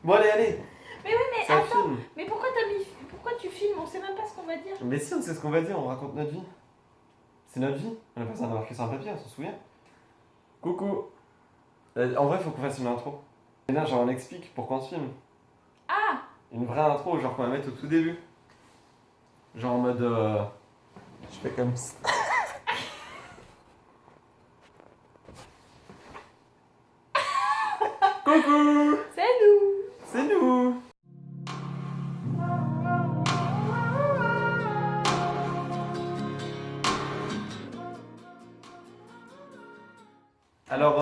Bon, allez, allez. Mais oui, mais Ça attends. filme. Mais pourquoi tu filmes? On sait même pas ce qu'on va dire. Mais si, on sait ce qu'on va dire, on raconte notre vie. C'est notre vie. On a pas besoin de marquer sur un papier, on s'en souvient. Coucou. En vrai, faut qu'on fasse une intro. Et là, genre, on explique pourquoi on se filme. Ah! Une vraie intro, genre qu'on va mettre au tout début. Genre en mode. Je fais comme ça. Coucou. C'est nous! C'est nous. Alors,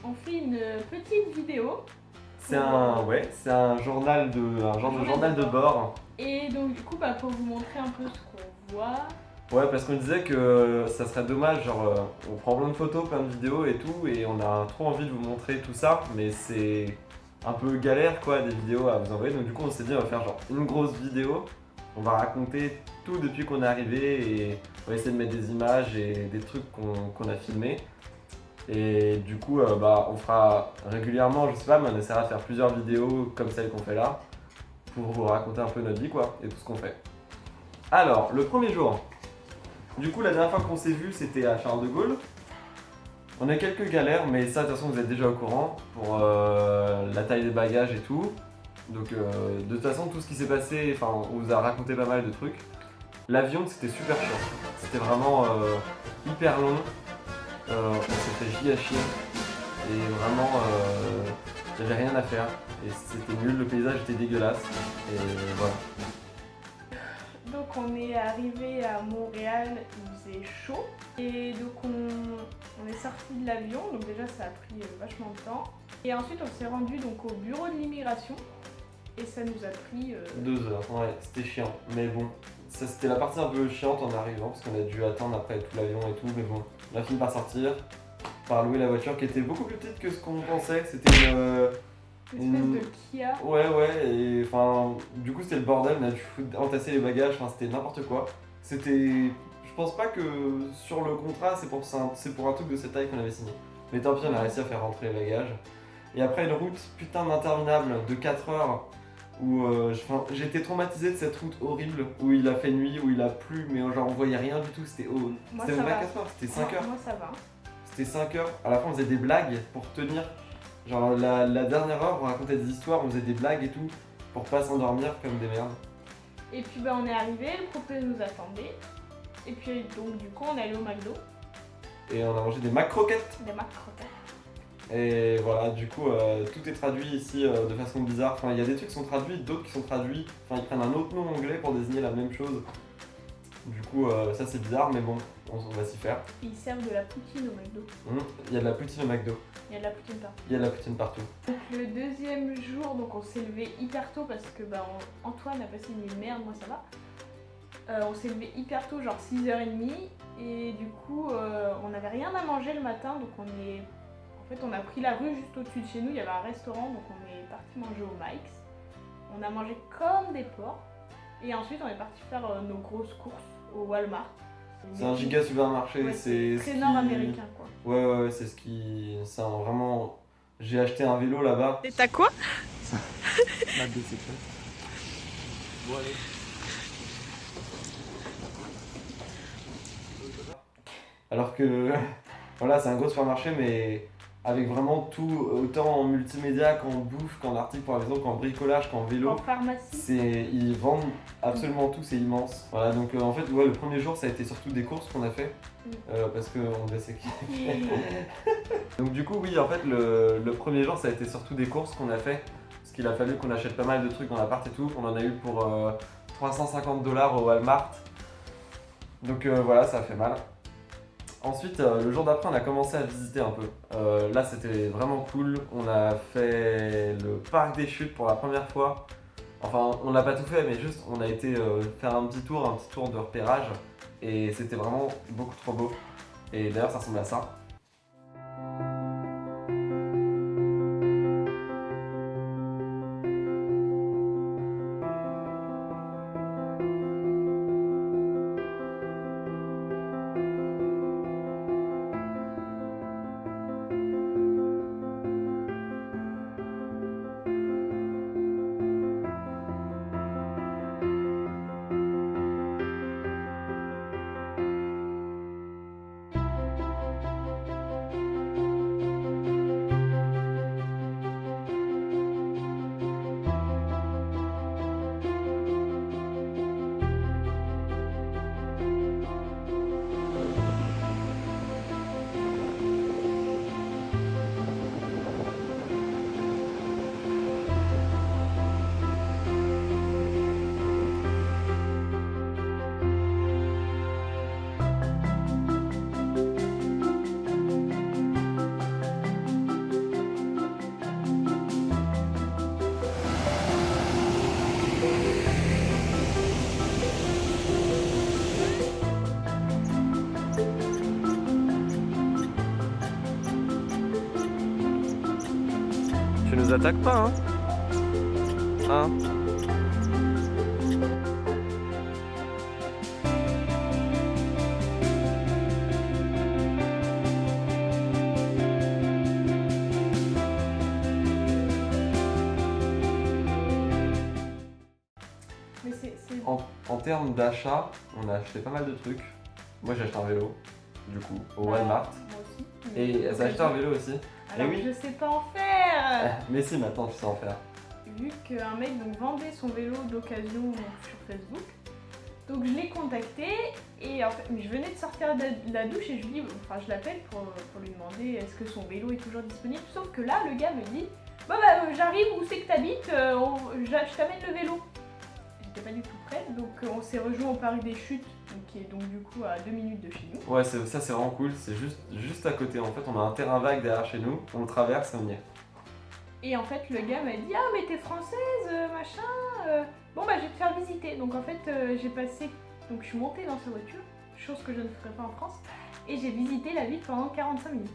On fait une petite vidéo. c'est un journal un genre de journal de bord. Et donc du coup, pour vous montrer un peu ce qu'on voit. Ouais, parce qu'on disait que ça serait dommage, genre on prend plein de photos, plein de vidéos et tout, et on a trop envie de vous montrer tout ça, mais c'est un peu galère quoi, des vidéos à vous envoyer, donc du coup on s'est dit on va faire genre une grosse vidéo, on va raconter tout depuis qu'on est arrivé, et on va essayer de mettre des images et des trucs qu'on a filmés, et du coup on fera régulièrement, je sais pas, mais on essaiera de faire plusieurs vidéos comme celle qu'on fait là, pour vous raconter un peu notre vie quoi, et tout ce qu'on fait. Alors, le premier jour. Du coup, la dernière fois qu'on s'est vu, c'était à Charles de Gaulle. On a quelques galères, mais ça, de toute façon, vous êtes déjà au courant pour la taille des bagages et tout. Donc, de toute façon, tout ce qui s'est passé, enfin, on vous a raconté pas mal de trucs. L'avion, c'était super chiant. C'était vraiment hyper long. On s'est fait chier à chier. Et vraiment, il n'y avait rien à faire. Et c'était nul, le paysage était dégueulasse. Et voilà. Donc on est arrivé à Montréal, il faisait chaud. Et donc on est sorti de l'avion, donc déjà ça a pris vachement de temps. Et ensuite on s'est rendu donc au bureau de l'immigration. Et ça nous a pris... 2 heures, ouais, c'était chiant. Mais bon, ça c'était la partie un peu chiante en arrivant, parce qu'on a dû attendre après tout l'avion et tout. Mais bon, on a fini par sortir, par louer la voiture qui était beaucoup plus petite que ce qu'on pensait. C'était une espèce de Kia. Ouais, et enfin, du coup c'était le bordel, on a dû entasser les bagages, enfin c'était n'importe quoi. C'était. Je pense pas que sur le contrat c'est pour un truc de cette taille qu'on avait signé. Mais tant pis, on a réussi à faire rentrer les bagages. Et après une route putain d'interminable de 4 heures où j'ai été traumatisé de cette route horrible où il a fait nuit, où il a plu, mais genre on voyait rien du tout, c'était Moi, c'était ça même pas va. 4 heures, c'était 5 heures. Moi ça va. C'était 5 heures. À la fin on faisait des blagues pour tenir. Genre la dernière heure on racontait des histoires, on faisait des blagues et tout pour pas s'endormir comme des merdes. Et puis on est arrivé, le propriétaire nous attendait. Et puis donc du coup on est allé au McDo. Et on a mangé des Mac croquettes. Des Mac croquettes. Et voilà, du coup, tout est traduit ici de façon bizarre. Enfin, il y a des trucs qui sont traduits, d'autres qui sont traduits. Enfin, ils prennent un autre nom anglais pour désigner la même chose. Du coup, ça c'est bizarre, mais bon, on va s'y faire. Ils servent de la poutine au McDo. Il y a de la poutine au McDo. Il y a de la poutine partout. Il y a de la poutine partout. Donc le deuxième jour, donc on s'est levé hyper tôt parce que Antoine a passé une nuit de merde, moi ça va. On s'est levé hyper tôt, genre 6h30. Et du coup, on n'avait rien à manger le matin, donc on a pris la rue juste au-dessus de chez nous, il y avait un restaurant, donc on est parti manger au Mike's. On a mangé comme des porcs. Et ensuite, on est parti faire nos grosses courses au Walmart. C'est un giga supermarché, Ouais, c'est très nord-américain quoi. Ouais, c'est ce qui. C'est vraiment. J'ai acheté un vélo là-bas. Et t'as quoi? Ma bicyclette. Bon, allez. Alors que. Voilà, c'est un gros supermarché, mais avec vraiment tout, autant en multimédia qu'en bouffe, qu'en article pour la maison, qu'en bricolage, qu'en vélo. En pharmacie. Ils vendent absolument tout, c'est immense. Voilà, donc en fait, ouais, le premier jour, ça a été surtout des courses qu'on a fait. Parce qu'on devait s'équiper. Donc du coup, oui, en fait, le premier jour, ça a été surtout des courses qu'on a fait. Parce qu'il a fallu qu'on achète pas mal de trucs dans l'appart et tout. On en a eu pour 350 $ au Walmart. Donc voilà, ça a fait mal. Ensuite, le jour d'après, on a commencé à visiter un peu. Là, c'était vraiment cool. On a fait le parc des chutes pour la première fois. Enfin, on n'a pas tout fait, mais juste, on a été faire un petit tour de repérage. Et c'était vraiment beaucoup trop beau. Et d'ailleurs, ça ressemble à ça. Tu nous attaques pas, hein? Hein? Mais c'est. En termes d'achat, on a acheté pas mal de trucs. Moi j'ai acheté un vélo, du coup, au Bah, Walmart. Moi aussi. Et elle s'est acheté un vélo aussi. Alors oui. je sais pas en faire. Mais si, maintenant tu sais en faire. Vu qu'un mec donc, vendait son vélo d'occasion donc, sur Facebook, donc je l'ai contacté et en fait, je venais de sortir de la douche et je lui dis, enfin je l'appelle pour lui demander est-ce que son vélo est toujours disponible. Sauf que là le gars me dit bah j'arrive, où c'est que t'habites, je t'amène le vélo. J'étais pas du tout prête, donc on s'est rejoint au Parc des Chutes, donc, qui est donc du coup à 2 minutes de chez nous. Ouais, ça c'est vraiment cool, c'est juste à côté. En fait, on a un terrain vague derrière chez nous, on le traverse et on y est. Et en fait, le gars m'a dit ah mais t'es française, machin, bon bah je vais te faire visiter. Donc en fait, j'ai passé, donc je suis montée dans sa voiture, chose que je ne ferais pas en France, et j'ai visité la ville pendant 45 minutes.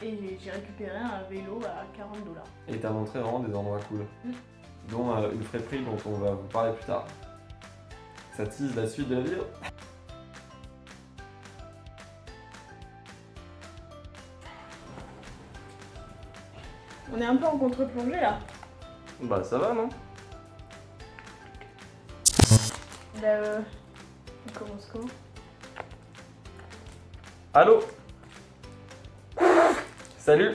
Et j'ai récupéré un vélo à 40 $. Et t'as montré vraiment des endroits cool, dont une friperie dont on va vous parler plus tard. Ça tease la suite de la vidéo. On est un peu en contre-plongée là. Bah ça va, non? Bah on commence comment? Allô? Salut!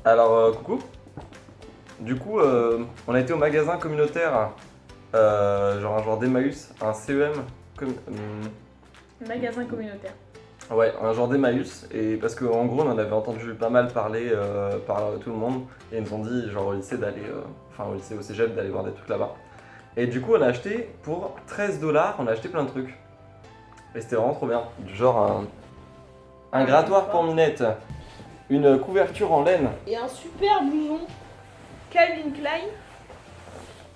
Alors, coucou. Du coup, on a été au magasin communautaire, genre un genre d'Emmaüs, un CEM. Magasin communautaire. Ouais, un genre d'Emmaüs, et parce qu'en gros on en avait entendu pas mal parler par tout le monde, et ils nous ont dit genre au lycée d'aller, au lycée au cégep d'aller voir des trucs là-bas. Et du coup on a acheté pour 13 $, on a acheté plein de trucs. Et c'était vraiment trop bien, du genre un grattoir pour Minette, une couverture en laine. Et un super blouson Calvin Klein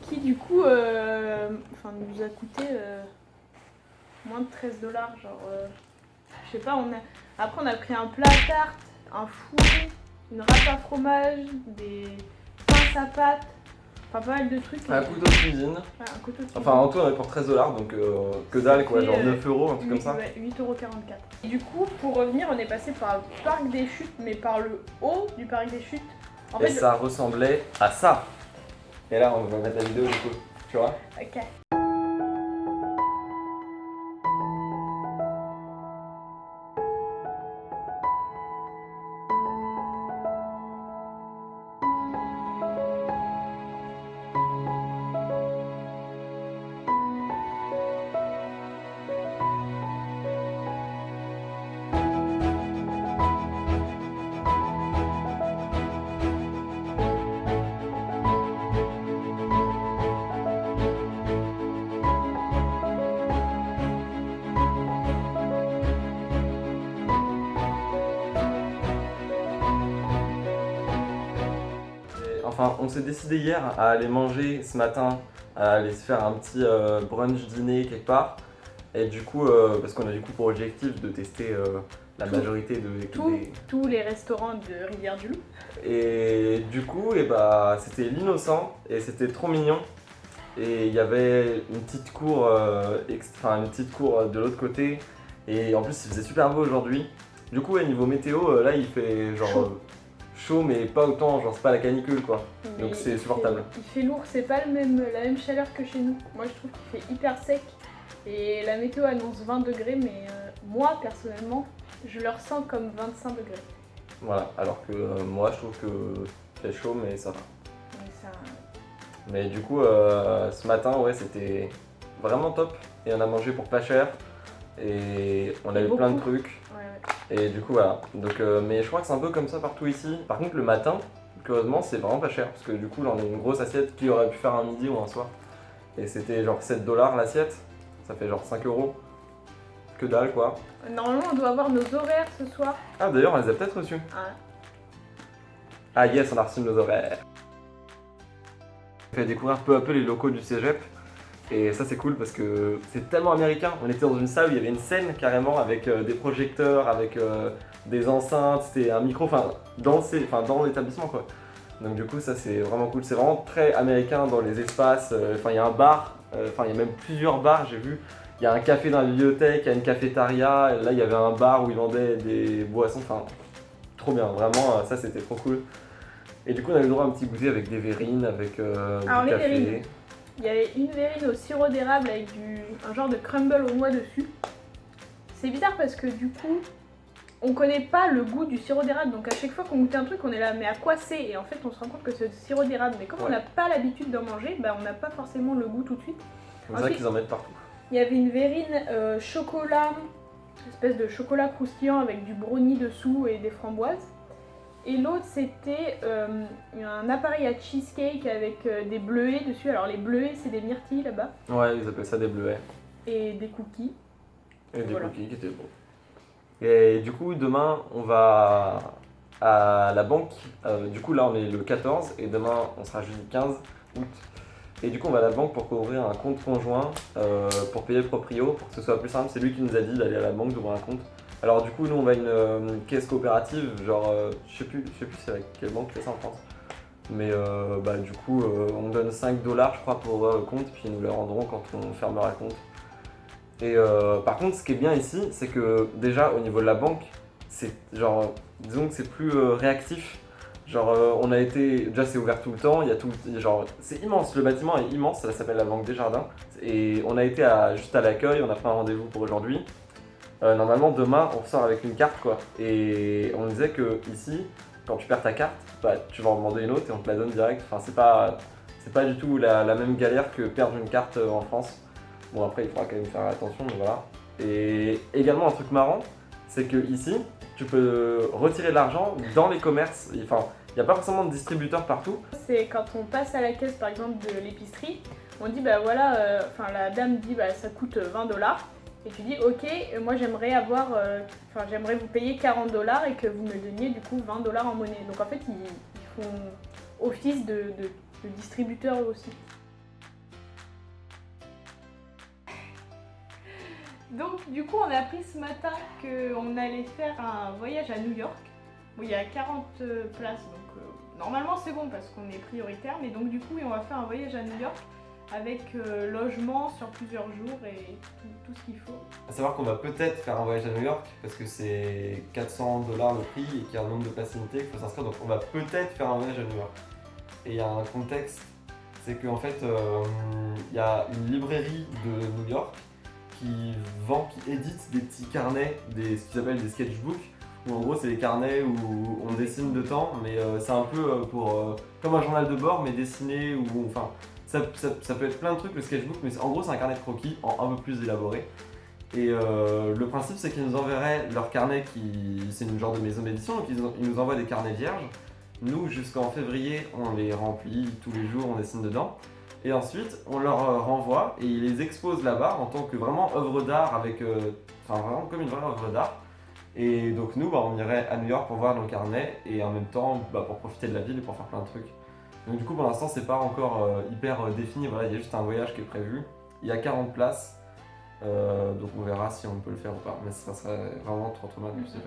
qui du coup nous a coûté moins de 13 $, genre je sais pas, après on a pris un plat à tarte, un four, une râpe à fromage, des pinces à pâte, enfin pas mal de trucs. Un couteau de cuisine. Ouais, un couteau de cuisine. Enfin en tout on avait pour 13 $, donc que dalle quoi, genre 9 €, un truc comme ça. Ouais, 8,44 €. Et du coup pour revenir on est passé par le parc des chutes, mais par le haut du parc des chutes. En Et ça ressemblait à ça. Et là on va mettre la vidéo du coup, tu vois. Ok. Enfin, on s'est décidé hier à aller manger ce matin, à aller se faire un petit brunch dîner quelque part. Et du coup, parce qu'on a du coup pour objectif de tester la majorité Tous les restaurants de Rivière-du-Loup. Et du coup, c'était l'innocent et c'était trop mignon. Et il y avait une petite cour, de l'autre côté. Et en plus, il faisait super beau aujourd'hui. Du coup, niveau météo, là, il fait genre chaud, mais pas autant, genre c'est pas la canicule quoi. Mais donc c'est supportable. Il fait lourd, c'est pas la même chaleur que chez nous. Moi je trouve qu'il fait hyper sec et la météo annonce 20 degrés, mais moi personnellement je le ressens comme 25 degrés. Voilà, alors que moi je trouve que il fait chaud, mais ça va. Mais du coup, ce matin, ouais, c'était vraiment top et on a mangé pour pas cher et on avait plein de trucs. Ouais. Et du coup voilà, donc, mais je crois que c'est un peu comme ça partout ici. Par contre le matin, curieusement c'est vraiment pas cher parce que du coup là on a une grosse assiette qui aurait pu faire un midi ou un soir. Et c'était genre 7 $ l'assiette, ça fait genre 5 €. Que dalle quoi. Normalement on doit avoir nos horaires ce soir. Ah d'ailleurs on les a peut-être reçus. Ah yes, on a reçu nos horaires. On fait découvrir peu à peu les locaux du cégep. Et ça c'est cool parce que c'est tellement américain. On était dans une salle où il y avait une scène carrément avec des projecteurs, avec des enceintes, c'était un micro, dans l'établissement quoi. Donc du coup ça c'est vraiment cool, c'est vraiment très américain dans les espaces. Il y a un bar, il y a même plusieurs bars j'ai vu. Il y a un café dans la bibliothèque, il y a une cafétéria, là il y avait un bar où ils vendaient des boissons, trop bien, vraiment ça c'était trop cool. Et du coup on a eu le droit à un petit goûter avec des verrines, avec du les café. verrines. Il y avait une verrine au sirop d'érable avec un genre de crumble aux noix dessus. C'est bizarre parce que du coup, on connaît pas le goût du sirop d'érable. Donc à chaque fois qu'on goûtait un truc, on est là, mais à quoi c'est? Et en fait, on se rend compte que c'est du sirop d'érable. Mais comme on n'a pas l'habitude d'en manger, on n'a pas forcément le goût tout de suite. C'est pour ça qu'ils en mettent partout. Il y avait une verrine chocolat, espèce de chocolat croustillant avec du brownie dessous et des framboises. Et l'autre c'était un appareil à cheesecake avec des bleuets dessus. Alors les bleuets c'est des myrtilles là-bas. Ouais, ils appellent ça des bleuets. Et des cookies. Et des cookies qui étaient bons. Et du coup demain on va à la banque. Du coup là on est le 14 et demain on sera jeudi 15 août. Et du coup on va à la banque pour ouvrir un compte conjoint pour payer le proprio, pour que ce soit plus simple. C'est lui qui nous a dit d'aller à la banque d'ouvrir un compte. Alors du coup nous on va à une caisse coopérative, genre je sais plus c'est avec quelle banque fait ça en France. Mais du coup on donne 5$ je crois pour ouvrir le compte, puis ils nous le rendront quand on fermera le compte. Et par contre ce qui est bien ici, c'est que déjà au niveau de la banque, c'est genre, disons que c'est plus réactif. Genre on a été, déjà c'est ouvert tout le temps, il y a tout, genre c'est immense, le bâtiment est immense, ça s'appelle la Banque des Jardins. Et on a été juste à l'accueil, on a pris un rendez-vous pour aujourd'hui. Normalement demain on ressort avec une carte quoi. Et on disait que ici, quand tu perds ta carte, tu vas en demander une autre et on te la donne direct. Enfin c'est pas du tout la même galère que perdre une carte en France. Bon après il faudra quand même faire attention, mais voilà. Et également un truc marrant, c'est que ici, tu peux retirer de l'argent dans les commerces. Enfin, il n'y a pas forcément de distributeur partout. C'est quand on passe à la caisse par exemple de l'épicerie, on dit la dame dit ça coûte 20$. Et tu dis ok, moi j'aimerais j'aimerais vous payer 40$ et que vous me donniez du coup 20$ en monnaie. Donc en fait ils font office de distributeur aussi. Donc du coup on a appris ce matin qu'on allait faire un voyage à New York où il y a 40 places, donc normalement c'est bon parce qu'on est prioritaire, mais donc du coup on va faire un voyage à New York avec logement sur plusieurs jours et tout ce qu'il faut. À savoir qu'on va peut-être faire un voyage à New York parce que c'est 400$ le prix et qu'il y a un nombre de places limitées qu'il faut s'inscrire, donc on va peut-être faire un voyage à New York. Et il y a un contexte, c'est qu'en fait il y a une librairie de New York qui édite des petits carnets, ce qu'ils appellent des sketchbooks, où en gros c'est des carnets où on dessine dedans, mais c'est un peu comme un journal de bord mais dessiné, ou enfin ça peut être plein de trucs le sketchbook, mais en gros c'est un carnet de croquis un peu plus élaboré. Et le principe c'est qu'ils nous enverraient leur carnet, c'est une genre de maison d'édition, donc ils nous envoient des carnets vierges. Nous jusqu'en février on les remplit tous les jours, on dessine dedans. Et ensuite, on leur renvoie et ils les exposent là-bas en tant que vraiment œuvre d'art, vraiment comme une vraie œuvre d'art. Et donc nous, on irait à New York pour voir nos carnets et en même temps pour profiter de la ville et pour faire plein de trucs. Donc du coup, pour l'instant, c'est pas encore hyper défini. Voilà, il y a juste un voyage qui est prévu. Il y a 40 places, donc on verra si on peut le faire ou pas. Mais ça serait vraiment trop mal de le faire.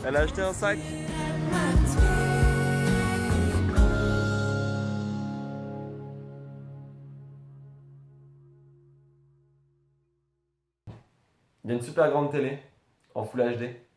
Elle a acheté un sac. Il y a une super grande télé en Full HD.